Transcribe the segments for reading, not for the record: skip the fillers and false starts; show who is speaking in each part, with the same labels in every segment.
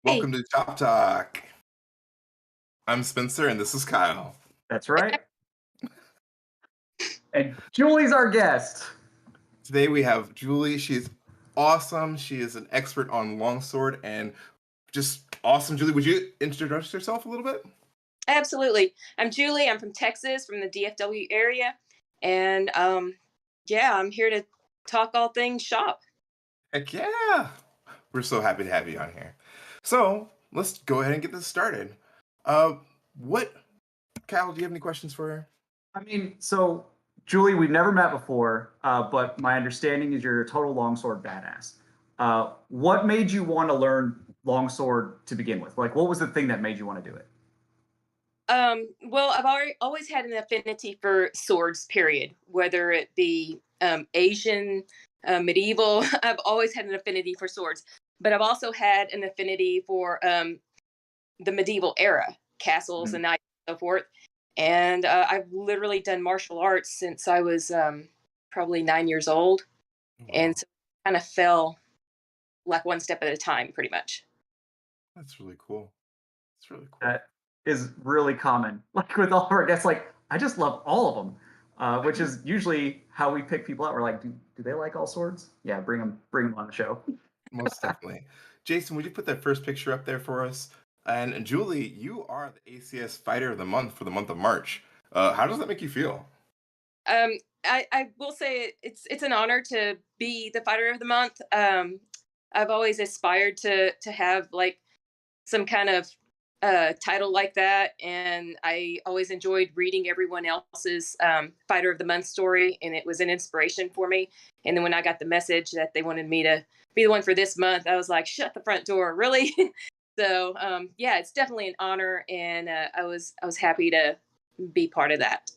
Speaker 1: Hey,
Speaker 2: Welcome to Chop Talk. I'm Spencer and this is Kyle.
Speaker 1: That's right. And Julie's our guest.
Speaker 2: Today we have Julie. She's awesome. She is an expert on longsword and just awesome. Julie, would you introduce yourself a little bit?
Speaker 3: Absolutely. I'm Julie. I'm from Texas, from the DFW area. And yeah, I'm here to talk all things shop.
Speaker 2: Heck yeah. We're so happy to have you on here. So let's go ahead and get this started. Uh, what, Kyle, do you have any questions for her?
Speaker 1: So Julie, we've never met before, but my understanding is you're a total longsword badass. What made you want to learn longsword to begin with? Like, what was the thing that made you want to do it?
Speaker 3: Well, always had an affinity for swords, period, whether it be Asian, medieval. I've always had an affinity for swords, but I've also had an affinity for the medieval era, castles and knights and so forth. And I've literally done martial arts since I was probably 9 years old.
Speaker 2: Wow.
Speaker 3: And so kind of fell like one step at a time, pretty much.
Speaker 2: That's really cool. It's really cool.
Speaker 1: That is really common. Like with all of our guests, like I just love all of them, which is usually how we pick people out. We're like, do they like all swords? Yeah, bring them on the show.
Speaker 2: Most definitely. Jason, would you put that first picture up there for us? And Julie, you are the ACS Fighter of the Month for the month of March. How does that make you feel?
Speaker 3: Um, I will say it's an honor to be the fighter of the month. I've always aspired to have like some kind of title like that, and I always enjoyed reading everyone else's fighter of the month story, and it was an inspiration for me. And then when I got the message that they wanted me to be the one for this month, I was like, shut the front door, really? So yeah, it's definitely an honor, and I was happy to be part of that.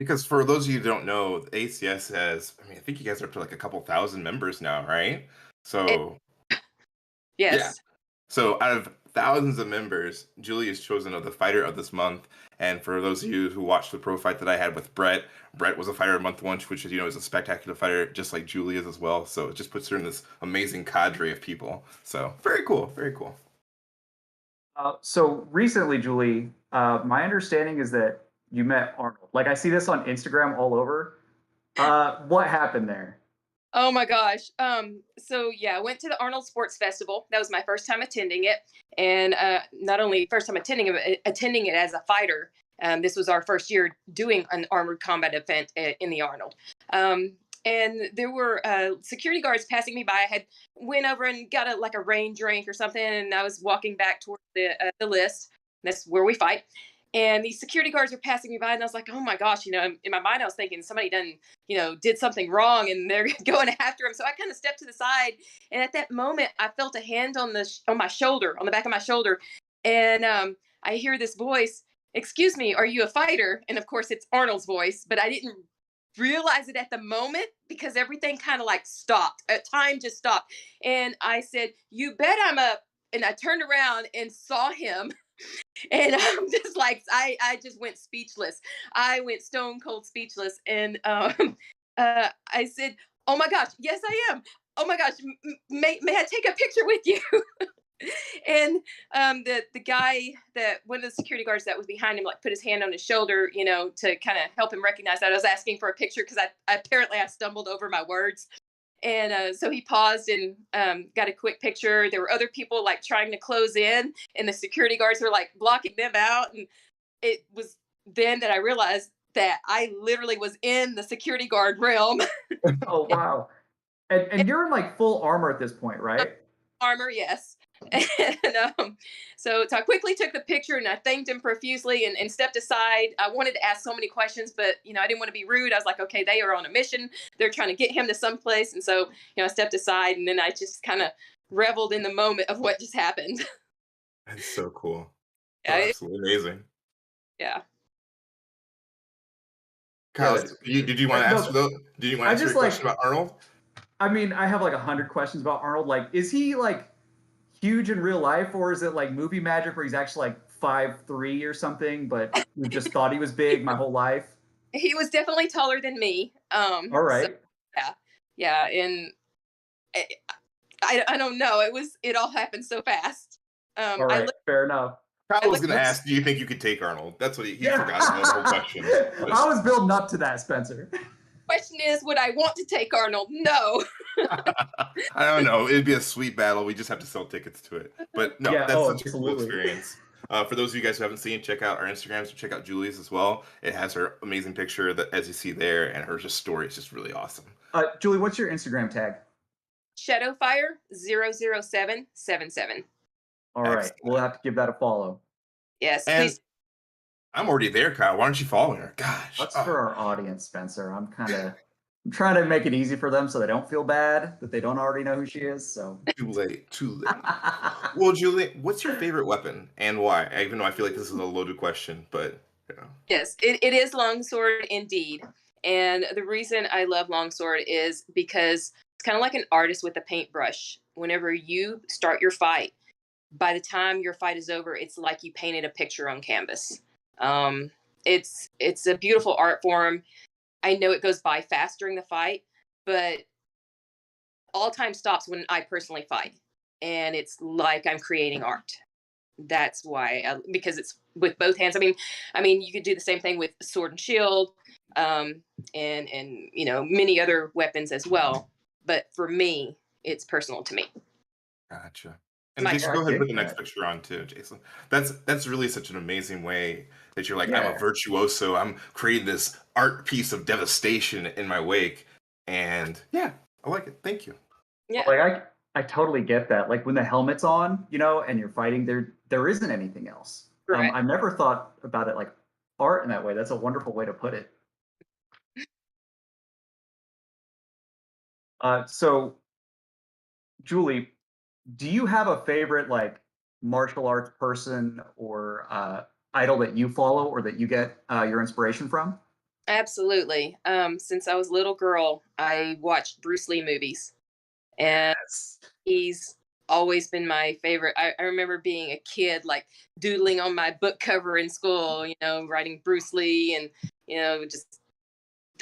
Speaker 2: Because for those of you who don't know, the ACS has, I think you guys are up to like a couple thousand members now, right?
Speaker 3: It,
Speaker 2: So, yeah.
Speaker 3: yes.
Speaker 2: So out of thousands of members, Julie is chosen as the fighter of this month. And for those of you who watched the pro fight that I had with Brett, Brett was a fighter of the month once, which is, is a spectacular fighter, just like Julie is as well. So it just puts her in this amazing cadre of people. So very cool, very cool.
Speaker 1: So recently, Julie, my understanding is that you met Arnold. Like I see this on Instagram all over. What happened there?
Speaker 3: Oh my gosh. So yeah, I went to the Arnold Sports Festival. That was my first time attending it. And not only first time attending it, but attending it as a fighter. This was our first year doing an armored combat event in the Arnold. And there were security guards passing me by. I had went over and got a rain drink or something, and I was walking back toward the list. That's where we fight. And these security guards were passing me by, and I was like, oh my gosh, in my mind, I was thinking somebody done, did something wrong and they're going after him. So I kind of stepped to the side. And at that moment, I felt a hand on my shoulder, on the back of my shoulder. And I hear this voice, excuse me, are you a fighter? And of course, it's Arnold's voice, but I didn't realize it at the moment because everything kind of like stopped. Time just stopped. And I said, you bet I'm up. And I turned around and saw him. And I'm just like, I just went speechless. I went stone cold speechless. And I said, oh my gosh, yes, I am. Oh my gosh, may I take a picture with you? And the guy, that one of the security guards that was behind him, like put his hand on his shoulder, to kind of help him recognize that I was asking for a picture because I stumbled over my words. And so he paused and got a quick picture. There were other people like trying to close in, and the security guards were like blocking them out. And it was then that I realized that I literally was in the security guard realm.
Speaker 1: Oh wow! And you're in like full armor at this point, right?
Speaker 3: Armor, yes. And so I quickly took the picture and I thanked him profusely and stepped aside. I wanted to ask so many questions, but I didn't want to be rude. I was like, okay, they are on a mission. They're trying to get him to someplace. And so, I stepped aside and then I just kind of reveled in the moment of what just happened.
Speaker 2: That's so cool. So
Speaker 3: Yeah,
Speaker 2: absolutely amazing.
Speaker 3: yeah.
Speaker 2: Kyle,
Speaker 1: Yes.
Speaker 2: did you want to ask
Speaker 1: No,
Speaker 2: though? Did you want to
Speaker 1: I
Speaker 2: answer
Speaker 1: just
Speaker 2: a question
Speaker 1: like.
Speaker 2: about Arnold?
Speaker 1: I have like 100 questions about Arnold. Like, is he like huge in real life, or is it like movie magic where he's actually like 5'3" or something? But we just thought he was big my whole life.
Speaker 3: He was definitely taller than me.
Speaker 1: All
Speaker 3: So
Speaker 1: right.
Speaker 3: yeah, yeah. And I don't know. It all happened so fast.
Speaker 1: All
Speaker 3: I
Speaker 1: right,
Speaker 3: look.
Speaker 1: fair enough.
Speaker 3: I
Speaker 2: Kyle was
Speaker 3: look.
Speaker 2: going to ask, do you think you could take Arnold? That's what he
Speaker 1: Yeah.
Speaker 2: forgot about the whole question.
Speaker 1: I was building up to that, Spencer.
Speaker 3: Question is, would I want to take Arnold? No.
Speaker 2: I don't know. It'd be a sweet battle. We just have to sell tickets to it. But no,
Speaker 1: Yeah,
Speaker 2: that's
Speaker 1: oh,
Speaker 2: such a cool
Speaker 1: absolutely.
Speaker 2: experience. For those of you guys who haven't seen, check out our Instagrams or check out Julie's as well. It has her amazing picture that, as you see there, and her just story is just really awesome.
Speaker 1: Julie, what's your Instagram tag?
Speaker 3: Shadowfire00777.
Speaker 1: All right,
Speaker 2: Excellent.
Speaker 1: we'll have to give that a follow.
Speaker 3: Yes,
Speaker 2: And
Speaker 3: please.
Speaker 2: I'm already there, Kyle. Why aren't you following her? Gosh.
Speaker 1: That's for our audience, Spencer. I'm trying to make it easy for them so they don't feel bad that they don't already know who she is. So
Speaker 2: Too late. Too late. Well, Julie, what's your favorite weapon and why? Even though I feel like this is a loaded question, but you know.
Speaker 3: Yes, it is longsword indeed. And the reason I love longsword is because it's kind of like an artist with a paintbrush. Whenever you start your fight, by the time your fight is over, it's like you painted a picture on canvas. It's a beautiful art form. I know it goes by fast during the fight, but all time stops when I personally fight, and it's like I'm creating art. That's why, because it's with both hands. I mean, you could do the same thing with sword and shield, and many other weapons as well. But for me, it's personal to me.
Speaker 2: Gotcha. And
Speaker 3: My
Speaker 2: Jason,
Speaker 1: I
Speaker 2: go ahead and
Speaker 1: dig
Speaker 2: put the next
Speaker 1: that.
Speaker 2: picture on too, Jason. That's really such an amazing way that you're like, I'm a
Speaker 1: Yeah.
Speaker 2: virtuoso. I'm creating this art piece of devastation in my wake. And yeah, I like it. Thank you.
Speaker 3: Yeah.
Speaker 1: Like I totally get that. Like when the helmet's on, and you're fighting, there isn't anything else.
Speaker 3: Correct.
Speaker 1: I've never thought about it like art in that way. That's a wonderful way to put it. So Julie, do you have a favorite like martial arts person or idol that you follow or that you get your inspiration from?
Speaker 3: Absolutely. Since I was a little girl, I watched Bruce Lee movies, and
Speaker 1: Yes.
Speaker 3: he's always been my favorite. I remember being a kid, like doodling on my book cover in school, writing Bruce Lee and, just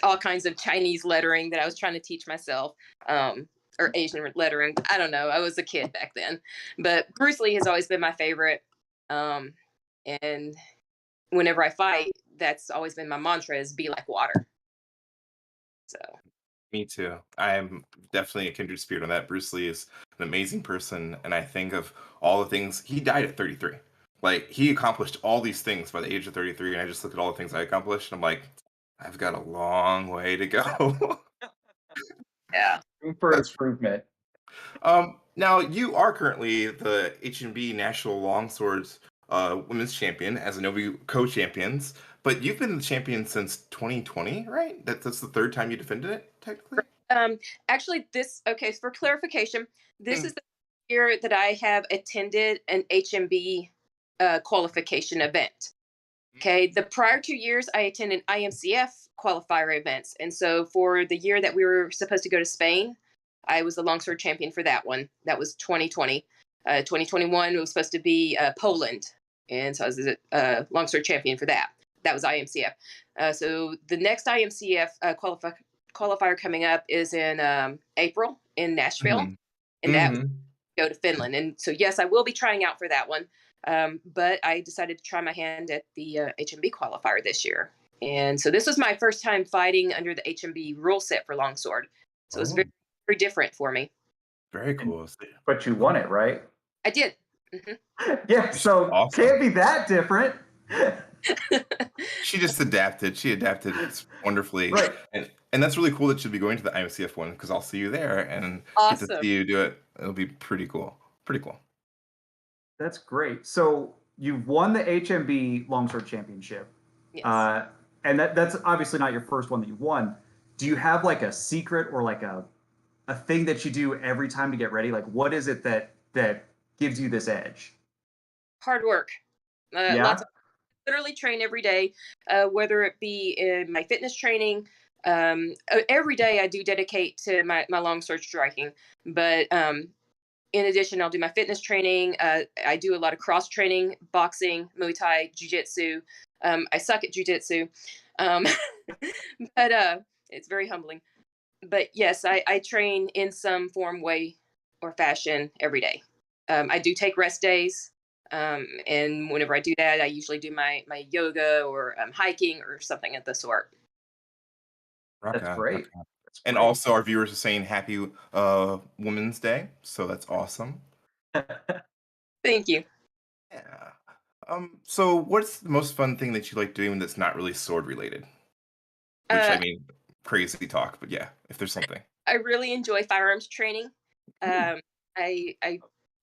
Speaker 3: all kinds of Chinese lettering that I was trying to teach myself, or Asian lettering. I don't know. I was a kid back then. But Bruce Lee has always been my favorite. Um, and whenever I fight, that's always been my mantra is be like water. So,
Speaker 2: Me too. I'm definitely a kindred spirit on that. Bruce Lee is an amazing person, and I think of all the things he died at 33. Like he accomplished all these things by the age of 33, and I just look at all the things I accomplished, and I'm like, I've got a long way to go.
Speaker 3: yeah.
Speaker 1: Room for
Speaker 2: That's
Speaker 1: improvement.
Speaker 2: now you are currently the HMB National Longswords Women's Champion as a Novi co-champions, but you've been the champion since 2020, right? That's the third time you defended it, technically.
Speaker 3: Um, Actually, okay, for clarification, this
Speaker 2: Mm.
Speaker 3: is the year that I have attended an HMB qualification event. Okay, the prior 2 years I attended IMCF qualifier events. And so for the year that we were supposed to go to Spain, I was the longsword champion for that one. That was 2020. 2021 was supposed to be Poland. And so I was the longsword champion for that. That was IMCF. So the next IMCF qualifier coming up is in April in Nashville.
Speaker 2: Mhm.
Speaker 3: And that
Speaker 2: Mhm.
Speaker 3: go to Finland. And so, yes, I will be trying out for that one. But I decided to try my hand at the HMB qualifier this year. And so this was my first time fighting under the HMB rule set for longsword. So it was
Speaker 2: Oh,
Speaker 3: very, very different for me.
Speaker 2: very
Speaker 1: And,
Speaker 2: cool.
Speaker 1: but you won it, right?
Speaker 3: I did.
Speaker 1: Yeah, so
Speaker 2: Awesome.
Speaker 1: can't be that different.
Speaker 2: She just adapted. She adapted wonderfully.
Speaker 1: Right.
Speaker 2: And that's really cool that you'll be going to the IMCF one because I'll see you there and get to
Speaker 3: Awesome.
Speaker 2: see you do it. It'll be pretty cool. Pretty cool.
Speaker 1: That's great. So you've won the HMB Longsword Championship.
Speaker 3: Yes.
Speaker 1: And that's obviously not your first one that you've won. Do you have like a secret or like a thing that you do every time to get ready? Like what is it that gives you this edge?
Speaker 3: Hard work.
Speaker 1: Yeah.
Speaker 3: Lots of literally train every day, whether it be in my fitness training. Every day I do dedicate to my longsword striking, but in addition, I'll do my fitness training. I do a lot of cross training, boxing, Muay Thai, Jiu-Jitsu. I suck at Jiu-Jitsu, um, but it's very humbling. But yes, I train in some form, way, or fashion every day. I do take rest days. And whenever I do that, I usually do my yoga or hiking or something of the sort.
Speaker 2: Rock
Speaker 1: That's
Speaker 2: on, rock
Speaker 1: great.
Speaker 2: on.
Speaker 1: That's
Speaker 2: And
Speaker 1: great.
Speaker 2: also, our viewers are saying Happy Women's Day, so that's awesome.
Speaker 3: Thank you.
Speaker 2: Yeah. So what's the most fun thing that you like doing that's not really sword related? Which I
Speaker 3: Uh,
Speaker 2: mean, crazy talk, but yeah, if there's something.
Speaker 3: I really enjoy firearms training.
Speaker 2: Ooh.
Speaker 3: I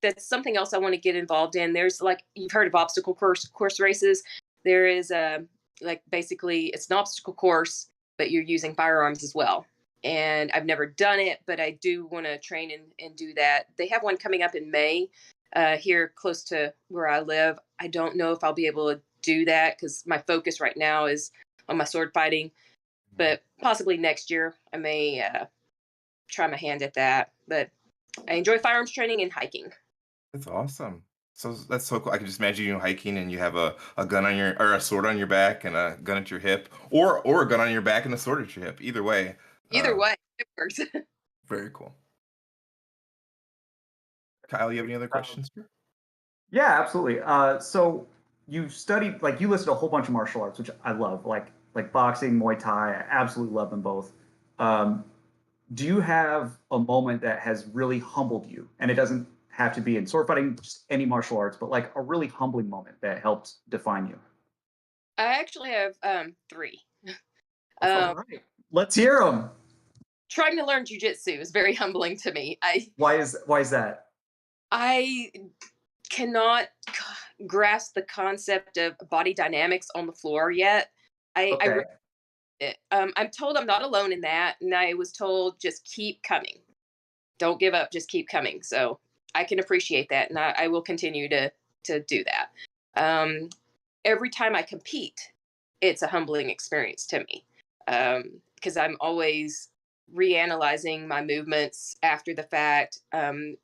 Speaker 3: that's something else I want to get involved in. There's like you've heard of obstacle course races. There is like basically it's an obstacle course, but you're using firearms as well. And I've never done it, but I do want to train and do that. They have one coming up in May here close to where I live. I don't know if I'll be able to do that because my focus right now is on my sword fighting, but possibly next year I may try my hand at that. But I enjoy firearms training and hiking.
Speaker 2: That's awesome. So that's so cool. I can just imagine you hiking and you have a gun on your or a sword on your back and a gun at your hip, or a gun on your back and a sword at your hip. Either way,
Speaker 3: Either
Speaker 2: uh,
Speaker 3: way, it works.
Speaker 2: very cool. Kyle, you have any other
Speaker 1: Um,
Speaker 2: questions?
Speaker 1: yeah, absolutely. So you studied, like you listed a whole bunch of martial arts, which I love, like boxing, Muay Thai. I absolutely love them both. Um, do you have a moment that has really humbled you? And it doesn't have to be in sword fighting, just any martial arts, but like a really humbling moment that helped define you.
Speaker 3: I actually have three.
Speaker 2: Go for
Speaker 1: All
Speaker 3: Um,
Speaker 2: it.
Speaker 1: right, let's hear them.
Speaker 3: Trying to learn jujitsu is very humbling to me.
Speaker 1: Why is that?
Speaker 3: I cannot grasp the concept of body dynamics on the floor yet. I really,
Speaker 1: Okay.
Speaker 3: I'm told I'm not alone in that, and I was told just keep coming, don't give up, just keep coming. So I can appreciate that, and I will continue to do that. Um, every time I compete, it's a humbling experience to me because I'm always reanalyzing my movements after the fact.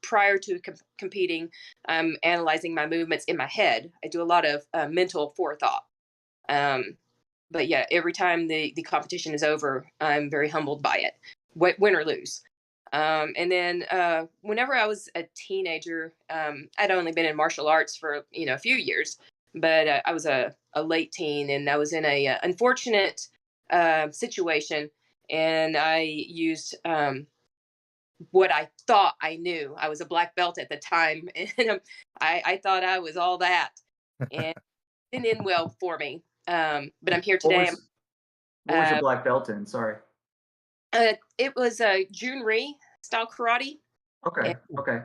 Speaker 3: Prior to competing, I'm analyzing my movements in my head. I do a lot of mental forethought. Um, but yeah, every time the competition is over, I'm very humbled by it, win or lose. And then whenever I was a teenager, I'd only been in martial arts for a few years, but I was a late teen, and I was in a unfortunate situation, and I used what I thought I knew. I was a black belt at the time, and I thought I was all that, and it didn't end well for me. But I'm here
Speaker 1: What
Speaker 3: today.
Speaker 1: was what was your
Speaker 3: Uh,
Speaker 1: black belt in? Sorry.
Speaker 3: it was Jun Ri style karate.
Speaker 1: Okay. Okay.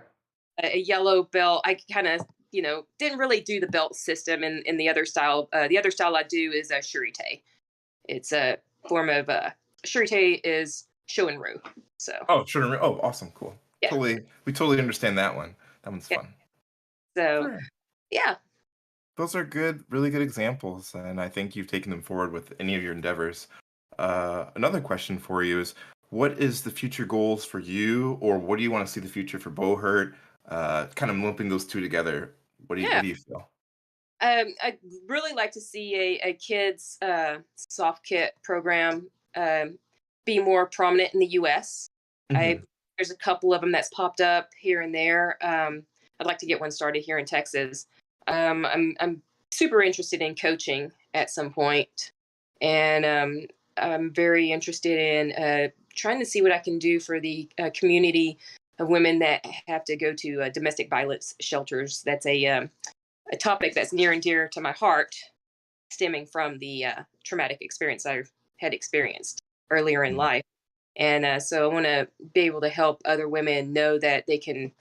Speaker 3: A yellow belt. I kind of, didn't really do the belt system in the other style. The other style I do is a shurite. It's a form of shurite is shoinru. So
Speaker 2: Oh, sure. Oh, awesome, cool.
Speaker 3: yeah,
Speaker 2: We totally understand that one. That one's
Speaker 3: yeah.
Speaker 2: fun.
Speaker 3: So
Speaker 2: Sure.
Speaker 3: yeah.
Speaker 2: Those are good, really good examples, and I think you've taken them forward with any of your endeavors. Another question for you is, what is the future goals for you, or what do you want to see the future for Bohurt? Kind of lumping those two together. What
Speaker 3: Yeah.
Speaker 2: do you feel?
Speaker 3: I'd really like to see a kids soft kit program be more prominent in the U.S. I
Speaker 2: Hmm.
Speaker 3: There's a couple of them that's popped up here and there. I'd like to get one started here in Texas. I'm super interested in coaching at some point, and I'm very interested in trying to see what I can do for the community of women that have to go to domestic violence shelters. That's a topic that's near and dear to my heart, stemming from the traumatic experience I had experienced earlier in life. And so I want to be able to help other women know that they can,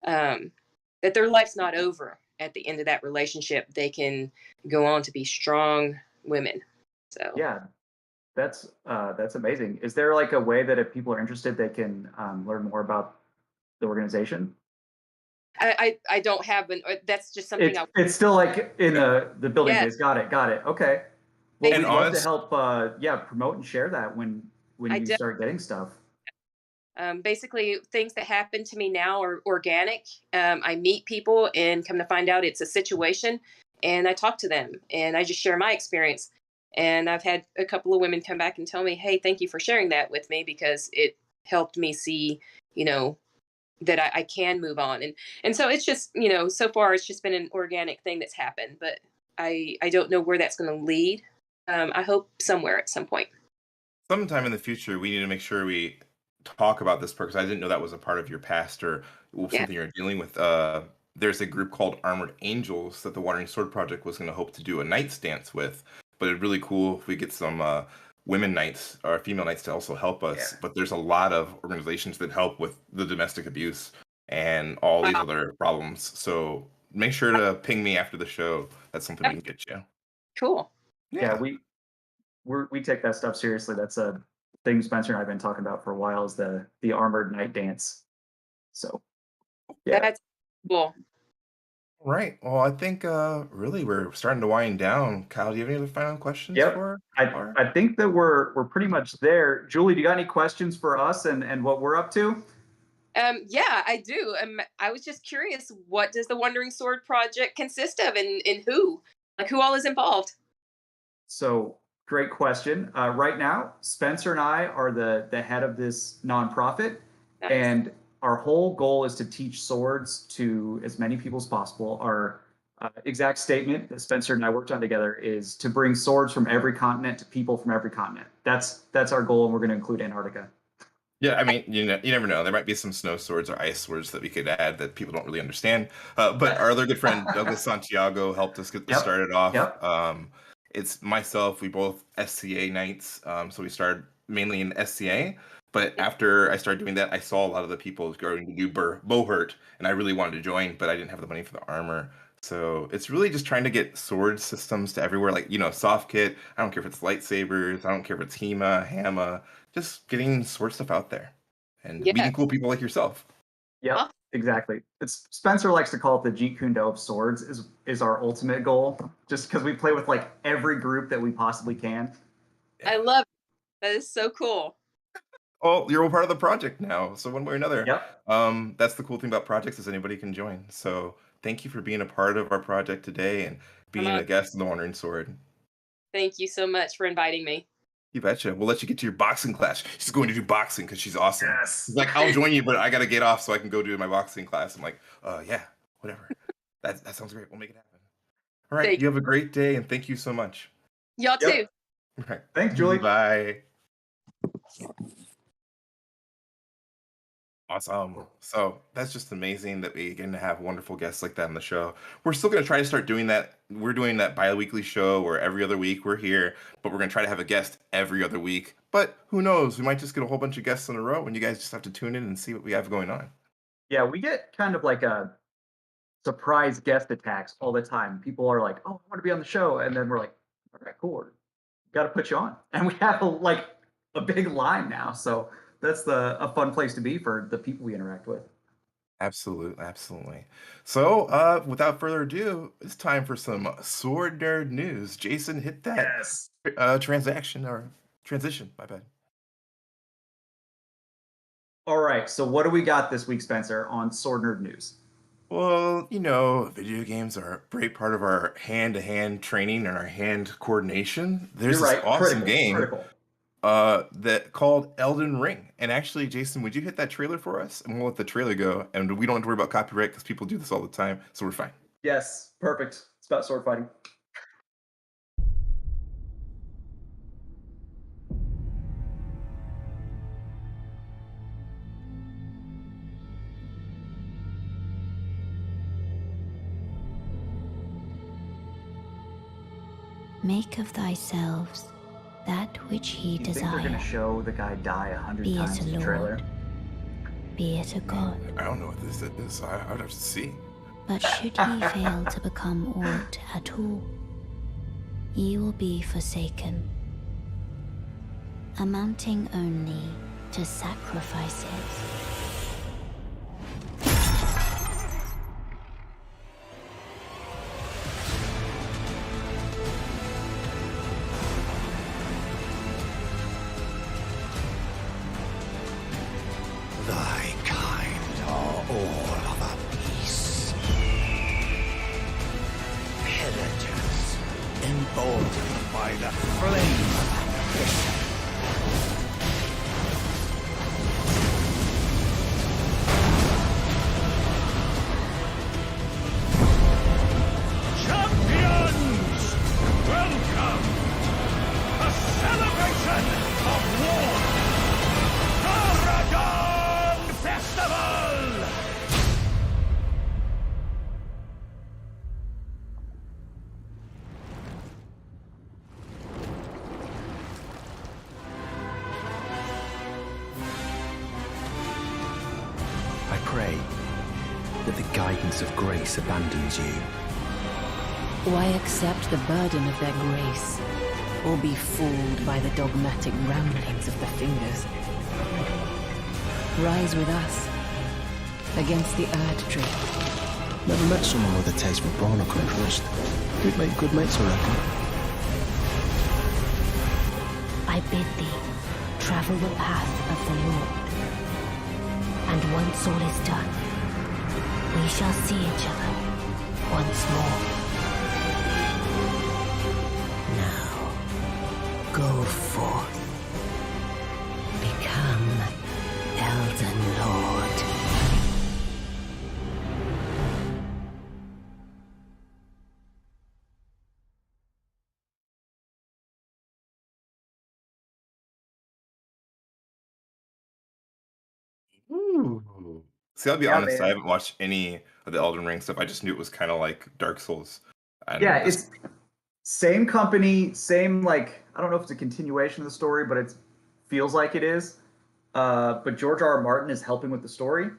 Speaker 3: that their life's not over at the end of that relationship. They can go on to be strong women. So
Speaker 1: Yeah, that's amazing. Is there like a way that if people are interested, they can learn more about the organization?
Speaker 3: I don't have an, that's just something
Speaker 1: It's still like in the building
Speaker 3: yeah,
Speaker 1: phase. Got it. Got it. Okay. Well,
Speaker 2: And
Speaker 1: we'd love to
Speaker 2: honest,
Speaker 1: help. Yeah, promote and share that when
Speaker 3: I
Speaker 1: you start getting stuff.
Speaker 3: basically things that happen to me now are organic. I meet people and come to find out it's a situation, and I talk to them and I just share my experience. And I've had a couple of women come back and tell me, hey, thank you for sharing that with me because it helped me see, you know, that I can move on. And so it's just, so far it's just been an organic thing that's happened, but I don't know where that's going to lead. I hope somewhere at some point.
Speaker 2: Sometime in the future, we need to make sure we talk about this part because I didn't know that was a part of your past or
Speaker 3: Yeah.
Speaker 2: something you're dealing with. There's a group called Armored Angels that the Wandering Sword Project was going to hope to do a knights dance with, but it'd really cool if we get some women knights or female knights to also help us.
Speaker 1: Yeah.
Speaker 2: But there's a lot of organizations that help with the domestic abuse and all these other problems. So make sure to ping me after the show. That's something we can get you.
Speaker 3: Cool.
Speaker 1: Yeah, we take that stuff seriously. That's a thing Spencer and I've been talking about for a while, is the armored knight dance. So yeah.
Speaker 3: That's cool.
Speaker 2: Right. Well, I think really we're starting to wind down. Kyle, do you have any other final questions
Speaker 1: Yep.
Speaker 2: for?
Speaker 1: I think that we're pretty much there. Julie, do you got any questions for us and what we're up to?
Speaker 3: Yeah, I do. I was just curious, what does the Wandering Sword Project consist of, and who? Like, who all is involved?
Speaker 1: So great question. Right now, Spencer and I are the head of this nonprofit,
Speaker 3: Nice.
Speaker 1: and our whole goal is to teach swords to as many people as possible. Our exact statement that Spencer and I worked on together is to bring swords from every continent to people from every continent. That's our goal, and we're going to include Antarctica.
Speaker 2: Yeah, I mean, you never know. There might be some snow swords or ice swords that we could add that people don't really understand. But our other good friend Douglas Santiago helped us get this started off.
Speaker 1: Yep.
Speaker 2: It's myself. We both SCA knights. So we started mainly in SCA. But after I started doing that, I saw a lot of the people going to do Bohurt, and I really wanted to join, but I didn't have the money for the armor. So it's really just trying to get sword systems to everywhere, like, soft kit. I don't care if it's lightsabers. I don't care if it's HEMA, HAMA. Just getting sword stuff out there and meeting cool people like yourself.
Speaker 1: Yeah, exactly. It's Spencer likes to call it the Jeet Kune Do of swords is our ultimate goal, just because we play with like every group that we possibly can.
Speaker 3: I love it. That is so cool.
Speaker 2: Oh, you're all part of the project now, so one way or another.
Speaker 1: Yep.
Speaker 2: That's the cool thing about projects is anybody can join. So thank you for being a part of our project today and being a guest in the Wandering Sword.
Speaker 3: Thank you so much for inviting me.
Speaker 2: You betcha. We'll let you get to your boxing class. She's going to do boxing because she's awesome.
Speaker 1: Yes.
Speaker 2: She's like, I'll join you, but I got to get off so I can go do my boxing class. I'm like, yeah, whatever. That sounds great. We'll make it happen. All right. You have a great day, and thank you so much.
Speaker 3: Y'all too.
Speaker 2: All right.
Speaker 1: Thanks, Julie.
Speaker 2: Bye. Awesome. So that's just amazing that we get to have wonderful guests like that on the show. We're still going to try to start doing that. We're doing that bi-weekly show where every other week we're here, but we're going to try to have a guest every other week. But who knows? We might just get a whole bunch of guests in a row and you guys just have to tune in and see what we have going on.
Speaker 1: Yeah, we get kind of like a surprise guest attacks all the time. People are like, oh, I want to be on the show. And then we're like, all right, cool. Got to put you on. And we have a big line now. So that's a fun place to be for the people we interact with.
Speaker 2: Absolutely. So, without further ado, it's time for some sword nerd news. Jason, hit that transition. My bad.
Speaker 1: All right. So, what do we got this week, Spencer, on sword nerd news?
Speaker 2: Well, video games are a great part of our hand-to-hand training and our hand coordination. There's this awesome game. That called Elden Ring. And actually, Jason, would you hit that trailer for us? And we'll let the trailer go. And we don't have to worry about copyright because people do this all the time. So we're fine.
Speaker 1: Yes, perfect. It's about sword fighting.
Speaker 4: Make of thyselves that which ye
Speaker 1: You
Speaker 4: desire.
Speaker 1: think they're going to show the guy die 100
Speaker 4: Be
Speaker 1: times
Speaker 4: it a
Speaker 1: in the trailer?
Speaker 4: lord, be it a god.
Speaker 2: I don't know what this is. I would have to see.
Speaker 4: But should ye fail to become aught at all, ye will be forsaken, amounting only to sacrifices.
Speaker 5: Thy kind are all of a piece. Pillagers, emboldened by the flame of ambition. abundance of grace abandons you.
Speaker 6: Why accept the burden of their grace, or be fooled by the dogmatic ramblings of the fingers? Rise with us, against the Erd Tree.
Speaker 7: Never met someone with a taste for barnacle and trust. We'd make good mates, I reckon.
Speaker 4: I bid thee travel the path of the Lord. And once all is done, we shall see each other once more.
Speaker 5: Now, go forth. Become Elden Lord.
Speaker 2: Ooh. See, I'll be
Speaker 1: Yeah,
Speaker 2: honest, I
Speaker 1: man.
Speaker 2: haven't watched any of the Elden Ring stuff. I just knew it was kind of like Dark Souls. And
Speaker 1: Yeah,
Speaker 2: this-
Speaker 1: it's same company, same like I don't know if it's a continuation of the story, but it feels like it is. But George R. R. Martin is helping with the story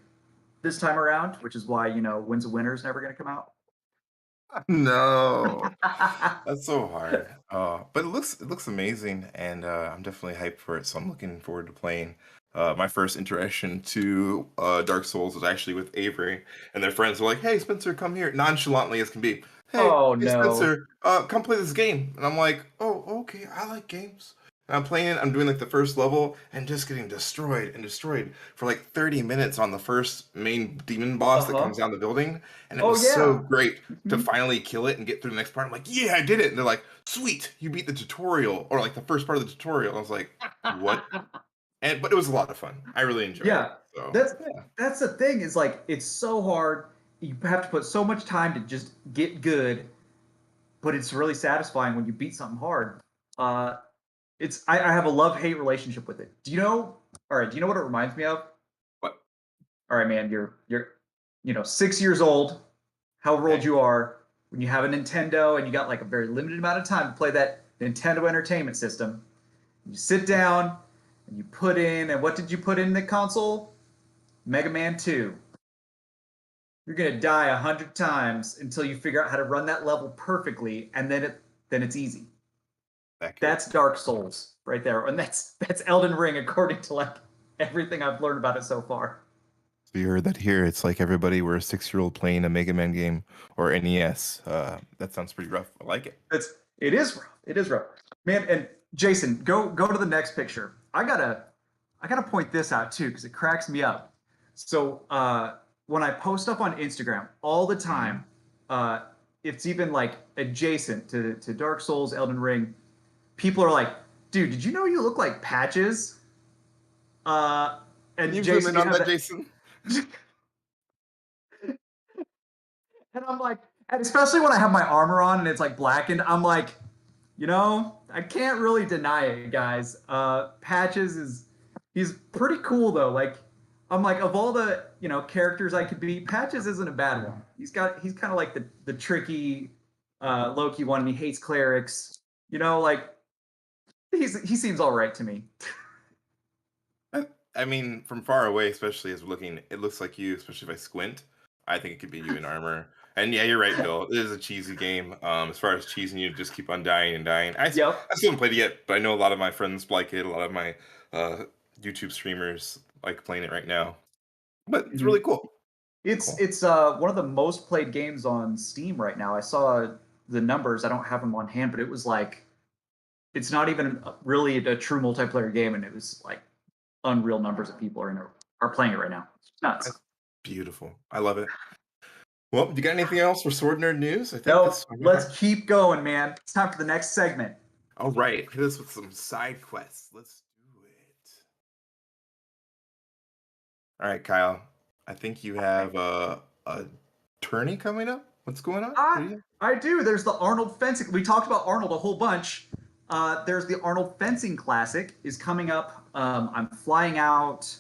Speaker 1: this time around, which is why Winds of Winter is never going to come out.
Speaker 2: no, that's so hard. But it looks amazing, and I'm definitely hyped for it. So I'm looking forward to playing. My first interaction to Dark Souls was actually with Avery, and their friends were like, "Hey, Spencer, come here," nonchalantly as can be.
Speaker 1: Oh,
Speaker 2: Hey,
Speaker 1: no.
Speaker 2: Spencer, come play this game. And I'm like, "Oh, okay, I like games." And I'm playing it. I'm doing like the first level, and just getting destroyed and destroyed for like 30 minutes on the first main demon boss that
Speaker 1: Uh-huh.
Speaker 2: comes down the building, and it
Speaker 1: Oh,
Speaker 2: was so
Speaker 1: yeah.
Speaker 2: great to
Speaker 1: Mhm.
Speaker 2: finally kill it and get through the next part. I'm like, "Yeah, I did it!" And they're like, "Sweet, you beat the tutorial," or like the first part of the tutorial. I was like, "What?" But it was a lot of fun. I really enjoyed it.
Speaker 1: Yeah,
Speaker 2: So
Speaker 1: that's
Speaker 2: yeah.
Speaker 1: that's the thing is like it's so hard. You have to put so much time to just get good, but it's really satisfying when you beat something hard. I have a love-hate relationship with it. Do you know? All right, do you know what it reminds me of?
Speaker 2: But
Speaker 1: All right, man, you're 6 years old, however old
Speaker 2: okay.
Speaker 1: you are, when you have a Nintendo and you got like a very limited amount of time to play that Nintendo Entertainment System. You sit down and you put in, and what did you put in the console? Mega Man 2. You're gonna die 100 times until you figure out how to run that level perfectly, and then it's easy.
Speaker 2: Accurate.
Speaker 1: That's Dark Souls right there, and that's Elden Ring according to like everything I've learned about it so far.
Speaker 2: So you heard that here. It's like everybody were a 6-year-old playing a Mega Man game or NES. That sounds pretty rough. I like it.
Speaker 1: It is rough. It is rough, man. And Jason, go to the next picture. I gotta point this out too because it cracks me up. So when I post up on Instagram all the time, it's even like adjacent to Dark Souls, Elden Ring. People are like, "Dude, did you know you look like Patches?" And
Speaker 2: Can you
Speaker 1: Jason,
Speaker 2: zoom in
Speaker 1: you
Speaker 2: on
Speaker 1: have
Speaker 2: that, Jason?
Speaker 1: And I'm like, and especially when I have my armor on and it's like blackened, I'm like, I can't really deny it, guys. Patches he's pretty cool though. Like, I'm like, of all the characters I could be, Patches isn't a bad one. He's kind of like the tricky Loki one, and he hates clerics. Like he seems all right to me.
Speaker 2: I mean, from far away, especially as we're looking, it looks like you, especially if I squint. I think it could be you in armor. And yeah, you're right, Bill. It is a cheesy game. As far as cheesing, you just keep on dying and dying. I still
Speaker 1: Yep.
Speaker 2: haven't played it yet, but I know a lot of my friends like it. A lot of my YouTube streamers like playing it right now. But it's really cool.
Speaker 1: It's
Speaker 2: Cool.
Speaker 1: it's one of the most played games on Steam right now. I saw the numbers. I don't have them on hand, but it was like it's not even really a true multiplayer game, and it was like unreal numbers of people are playing it right now. It's nuts.
Speaker 2: That's beautiful. I love it. Well, you got anything else for Sword Nerd News? I think
Speaker 1: No,
Speaker 2: that's
Speaker 1: let's keep going, man. It's time for the next segment.
Speaker 2: all right. Hit us with some side quests. Let's do it. All right, Kyle. I think you have a tourney coming up. What's going on? What do you have?
Speaker 1: I do. There's the Arnold Fencing. We talked about Arnold a whole bunch. There's the Arnold Fencing Classic is coming up. I'm flying out.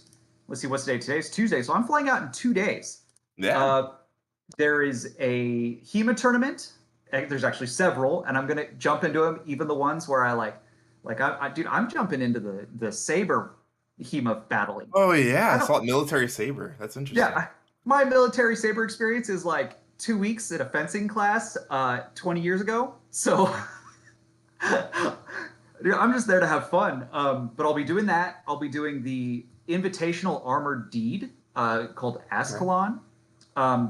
Speaker 1: Let's see, what's the date? Today's Tuesday, so I'm flying out in 2 days.
Speaker 2: Yeah.
Speaker 1: There is a HEMA tournament. There's actually several, and I'm gonna jump into them. Even the ones where dude, I'm jumping into the saber HEMA battling.
Speaker 2: Oh yeah, I saw it, military saber. That's interesting.
Speaker 1: Yeah, my military saber experience is like 2 weeks at a fencing class 20 years ago. So I'm just there to have fun. But I'll be doing that. I'll be doing the Invitational Armored Deed called Ascalon.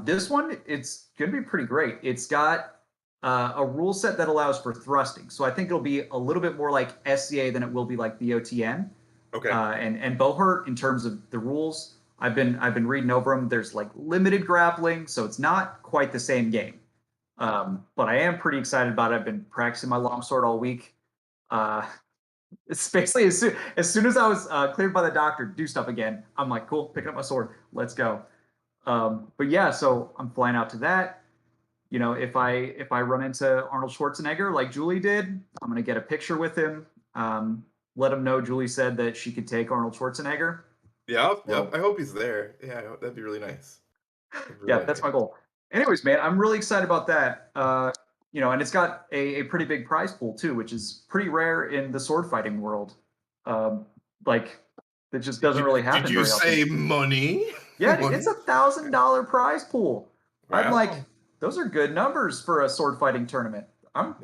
Speaker 1: This one, it's going to be pretty great. It's got a rule set that allows for thrusting. So I think it'll be a little bit more like SCA than it will be like BOTN.
Speaker 2: Okay.
Speaker 1: And Bohurt in terms of the rules. I've been reading over them. There's like limited grappling, so it's not quite the same game. But I am pretty excited about it. I've been practicing my longsword all week. It's basically as soon as I was cleared by the doctor to do stuff again, I'm like, cool, picking up my sword, let's go. But yeah, so I'm flying out to that. You know, if I run into Arnold Schwarzenegger like Julie did, I'm gonna get a picture with him. Let him know Julie said that she could take Arnold Schwarzenegger.
Speaker 2: Yeah,
Speaker 1: Well,
Speaker 2: I hope he's there. Yeah, that'd be really nice.
Speaker 1: Yeah, that's my goal. Anyways, man, I'm really excited about that. You know, and it's got a pretty big prize pool too, which is pretty rare in the sword fighting world. Like that just doesn't really happen.
Speaker 2: Did you
Speaker 1: very
Speaker 2: say
Speaker 1: often.
Speaker 2: money?
Speaker 1: Yeah,
Speaker 2: Money?
Speaker 1: it's $1,000 prize pool. I'm
Speaker 2: Wow.
Speaker 1: like, those are good numbers for a sword fighting tournament. I'm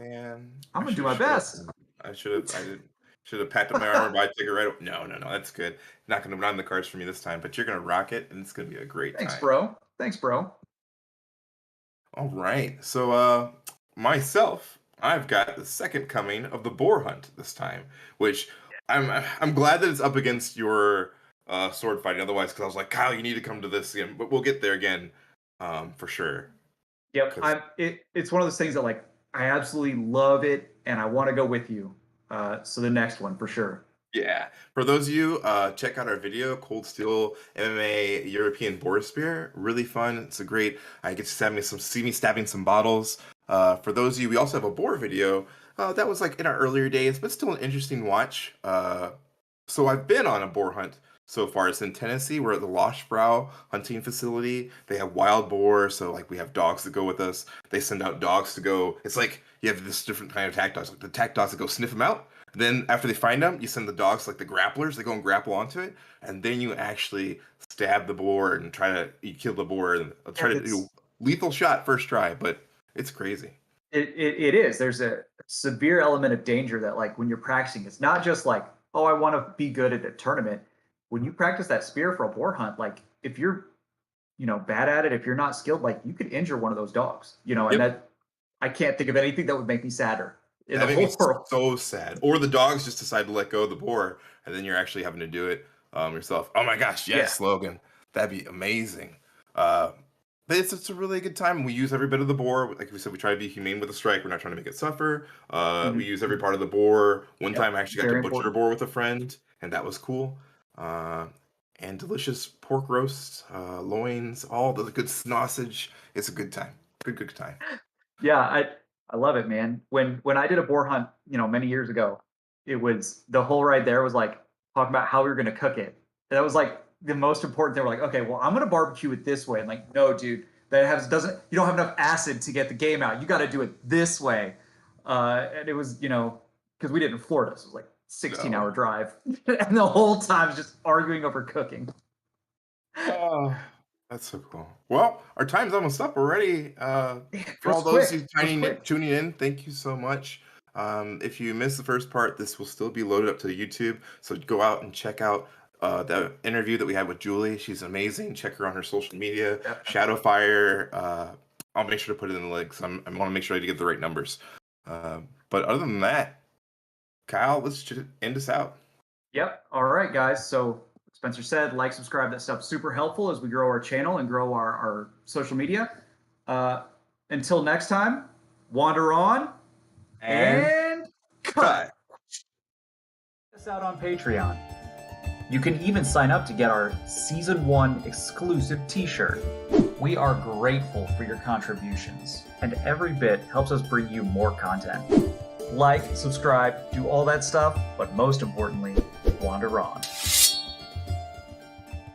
Speaker 1: gonna do my best.
Speaker 2: I should have packed up my armor, but I take it right. No, that's good. Not on the cards for me this time, but you're gonna rock it, and it's gonna be a great
Speaker 1: Thanks,
Speaker 2: time.
Speaker 1: bro. Thanks, bro.
Speaker 2: All right. So, myself, I've got the second coming of the boar hunt this time, which I'm glad that it's up against your sword fighting. Otherwise, because I was like, Kyle, you need to come to this again. But we'll get there again, for sure.
Speaker 1: Yep. It's one of those things that like I absolutely love it, and I want to go with you. So the next one for sure.
Speaker 2: Yeah. For those of you, check out our video, Cold Steel MMA European Boar Spear. Really fun. It's a great. I get to see me stabbing some bottles. For those of you, we also have a boar video. That was like in our earlier days, but still an interesting watch. So I've been on a boar hunt so far. It's in Tennessee. We're at the Loshbrow hunting facility. They have wild boar, so like we have dogs that go with us. They send out dogs to go. It's like you have this different kind of tack dogs, like the tack dogs that go sniff them out. Then after they find them, you send the dogs like the grapplers. They go and grapple onto it, and then you actually stab the boar and you kill the boar and try to do lethal shot first try. But it's crazy.
Speaker 1: It is. There's a severe element of danger that like when you're practicing, it's not just like, oh, I want to be good at a tournament. When you practice that spear for a boar hunt, like if you're, bad at it, if you're not skilled, like you could injure one of those dogs, and that I can't think of anything that would make me sadder.
Speaker 2: That makes me so sad. Or the dogs just decide to let go of the boar, and then you're actually having to do it yourself. Oh my gosh, yes, Logan. That'd be amazing. But it's a really good time. We use every bit of the boar. Like we said, we try to be humane with the strike. We're not trying to make it suffer. We use every part of the boar. One time I actually got to butcher a boar with a friend, and that was cool. And delicious pork roast, loins, all the good sausage. It's a good time. Good time.
Speaker 1: Yeah, I love it, man. When I did a boar hunt, many years ago, it was the whole ride there was like talking about how we were going to cook it. And that was like the most important thing. We're like, okay, well, I'm going to barbecue it this way. And like, no, dude, you don't have enough acid to get the game out. You got to do it this way. And it was, because we did it in Florida, so it was like 16-hour drive. And the whole time just arguing over cooking.
Speaker 2: Oh, that's so cool. Well, our time's almost up already. For all those who tuning in, thank you so much. If you missed the first part, this will still be loaded up to YouTube. So go out and check out the interview that we had with Julie. She's amazing. Check her on her social media. Shadowfire. I'll make sure to put it in the links. I want to make sure I get the right numbers. But other than that, Kyle, let's just end us out.
Speaker 1: Yep. All right, guys. So Spencer said, like, subscribe. That stuff's super helpful as we grow our channel and grow our social media. Until next time, wander on and cut. Check us out on Patreon. You can even sign up to get our Season 1 exclusive t-shirt. We are grateful for your contributions, and every bit helps us bring you more content. Like, subscribe, do all that stuff, but most importantly, wander on.